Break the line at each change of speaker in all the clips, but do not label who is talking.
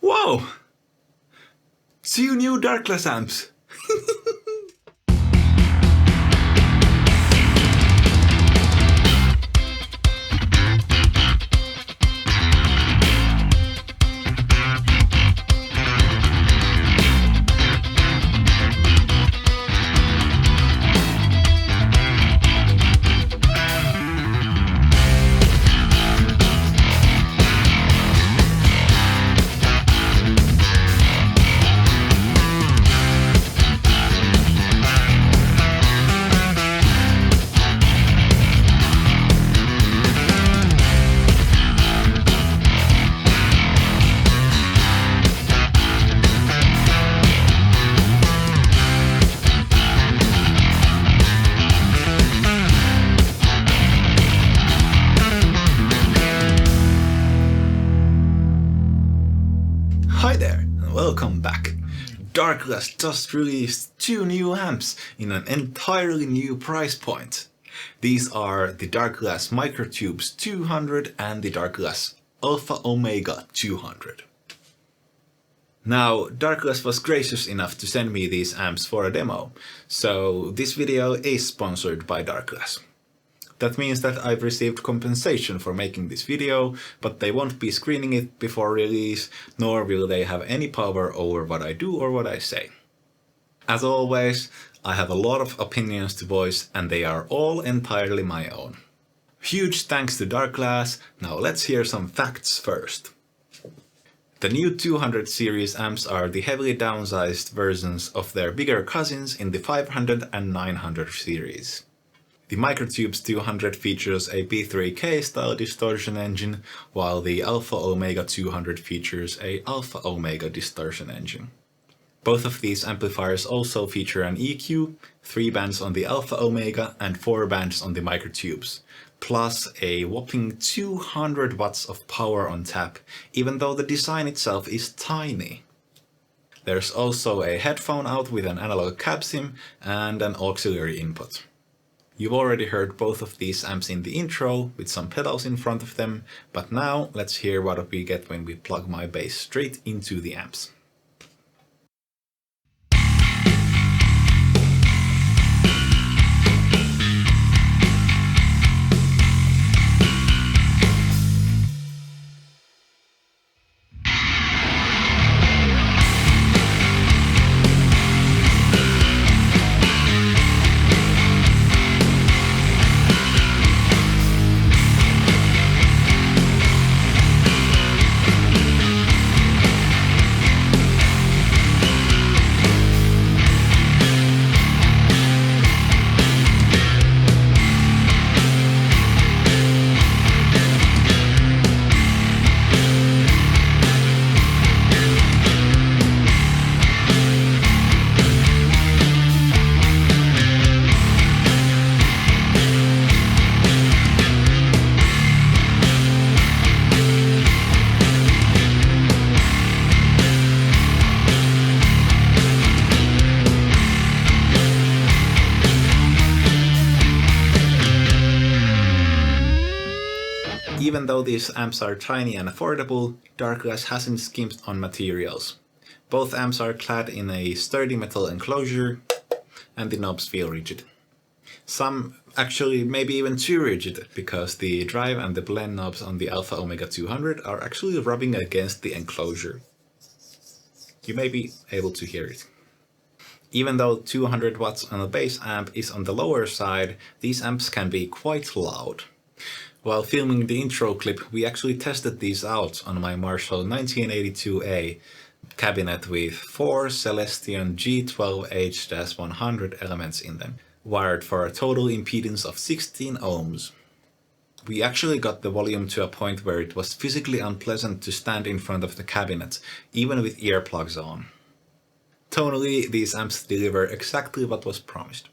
Whoa! 2 new Darkglass amps! Hi there, and welcome back. Darkglass just released 2 new amps in an entirely new price point. These are the Darkglass Microtubes 200 and the Darkglass Alpha Omega 200. Now, Darkglass was gracious enough to send me these amps for a demo, so this video is sponsored by Darkglass. That means that I've received compensation for making this video, but they won't be screening it before release, nor will they have any power over what I do or what I say. As always, I have a lot of opinions to voice, and they are all entirely my own. Huge thanks to Darkglass. Now let's hear some facts first. The new 200 series amps are the heavily downsized versions of their bigger cousins in the 500 and 900 series. The Microtubes 200 features a P3K style distortion engine, while the Alpha Omega 200 features a Alpha Omega distortion engine. Both of these amplifiers also feature an EQ, 3 bands on the Alpha Omega and 4 bands on the Microtubes, plus a whopping 200 watts of power on tap, even though the design itself is tiny. There's also a headphone out with an analog cab sim and an auxiliary input. You've already heard both of these amps in the intro, with some pedals in front of them, but now let's hear what we get when we plug my bass straight into the amps. Even though these amps are tiny and affordable, Darkglass hasn't skimped on materials. Both amps are clad in a sturdy metal enclosure, and the knobs feel rigid. Some actually maybe even too rigid, because the drive and the blend knobs on the Alpha Omega 200 are actually rubbing against the enclosure. You may be able to hear it. Even though 200 watts on a bass amp is on the lower side, these amps can be quite loud. While filming the intro clip, we actually tested these out on my Marshall 1982A cabinet with 4 Celestion G12H-100 elements in them, wired for a total impedance of 16 ohms. We actually got the volume to a point where it was physically unpleasant to stand in front of the cabinet, even with earplugs on. Tonally, these amps deliver exactly what was promised.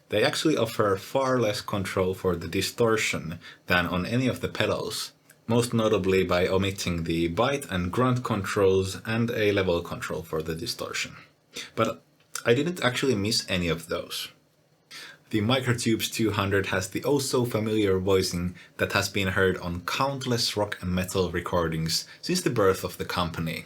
They actually offer far less control for the distortion than on any of the pedals, most notably by omitting the bite and grunt controls and a level control for the distortion. But I didn't actually miss any of those. The Microtubes 200 has the oh-so-familiar voicing that has been heard on countless rock and metal recordings since the birth of the company.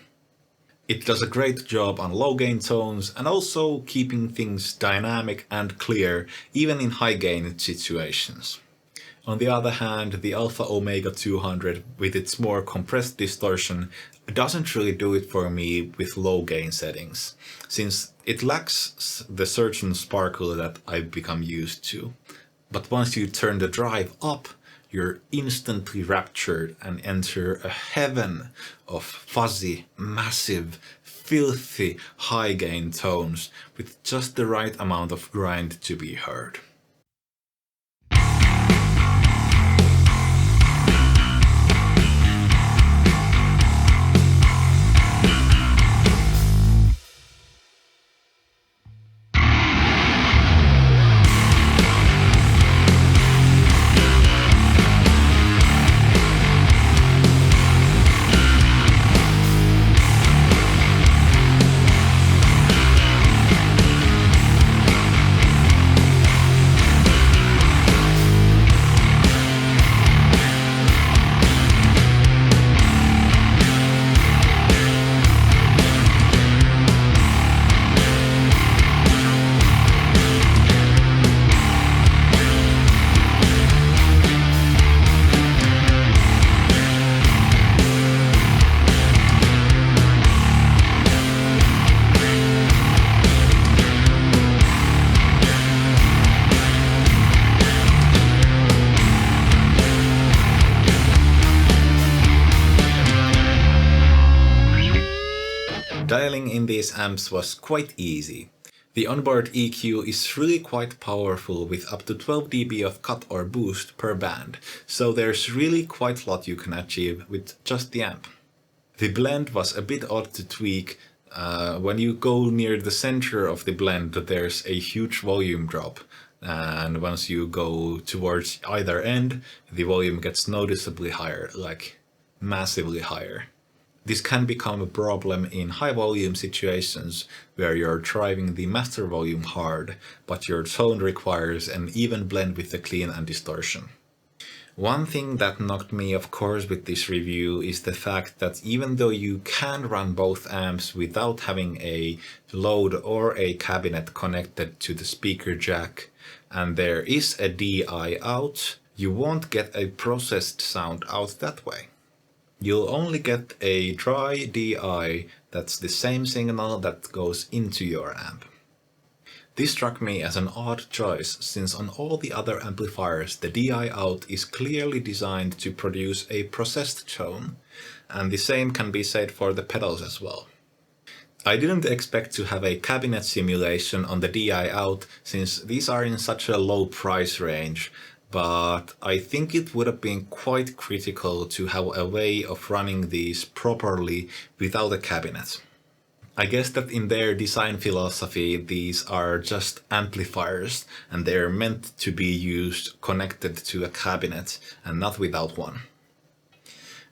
It does a great job on low gain tones and also keeping things dynamic and clear even in high gain situations. On the other hand, the Alpha Omega 200 with its more compressed distortion doesn't really do it for me with low gain settings, since it lacks the certain sparkle that I've become used to. But once you turn the drive up, you're instantly raptured and enter a heaven of fuzzy, massive, filthy, high gain tones with just the right amount of grind to be heard. Dialing in these amps was quite easy. The onboard EQ is really quite powerful with up to 12 dB of cut or boost per band, so there's really quite a lot you can achieve with just the amp. The blend was a bit odd to tweak. When you go near the center of the blend, there's a huge volume drop, and once you go towards either end, the volume gets noticeably higher, like massively higher. This can become a problem in high volume situations where you're driving the master volume hard, but your tone requires an even blend with the clean and distortion. One thing that knocked me off course with this review is the fact that even though you can run both amps without having a load or a cabinet connected to the speaker jack, and there is a DI out, you won't get a processed sound out that way. You'll only get a dry DI that's the same signal that goes into your amp. This struck me as an odd choice, since on all the other amplifiers the DI out is clearly designed to produce a processed tone, and the same can be said for the pedals as well. I didn't expect to have a cabinet simulation on the DI out, since these are in such a low price range, but I think it would have been quite critical to have a way of running these properly without a cabinet. I guess that in their design philosophy these are just amplifiers and they're meant to be used connected to a cabinet and not without one.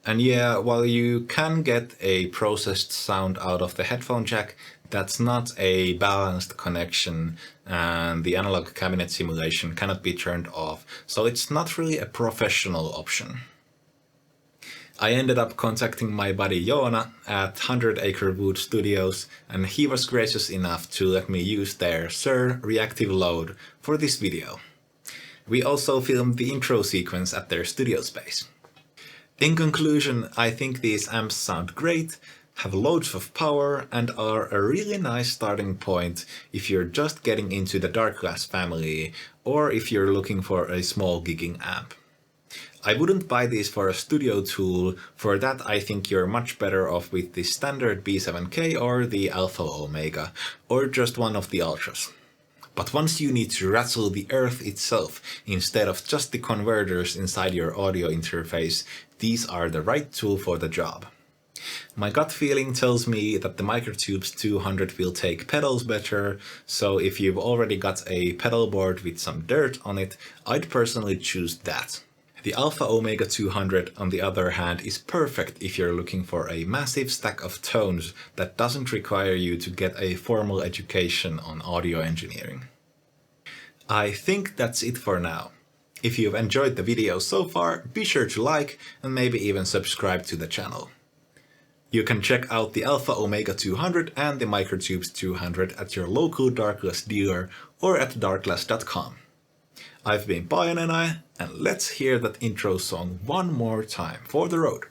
And yeah, while you can get a processed sound out of the headphone jack, that's not a balanced connection and the analog cabinet simulation cannot be turned off, so it's not really a professional option. I ended up contacting my buddy Joona at 100 Acre Wood Studios, and he was gracious enough to let me use their Sir reactive load for this video. We also filmed the intro sequence at their studio space. In conclusion, I think these amps sound great, have loads of power, and are a really nice starting point if you're just getting into the Darkglass family, or if you're looking for a small gigging amp. I wouldn't buy these for a studio tool. For that I think you're much better off with the standard B7K or the Alpha Omega, or just one of the Ultras. But once you need to rattle the earth itself instead of just the converters inside your audio interface, these are the right tool for the job. My gut feeling tells me that the Microtubes 200 will take pedals better, so if you've already got a pedalboard with some dirt on it, I'd personally choose that. The Alpha Omega 200, on the other hand, is perfect if you're looking for a massive stack of tones that doesn't require you to get a formal education on audio engineering. I think that's it for now. If you've enjoyed the video so far, be sure to like and maybe even subscribe to the channel. You can check out the Alpha Omega 200 and the Microtubes 200 at your local Darkglass dealer or at darkglass.com. I've been Pajanenai, and let's hear that intro song one more time for the road.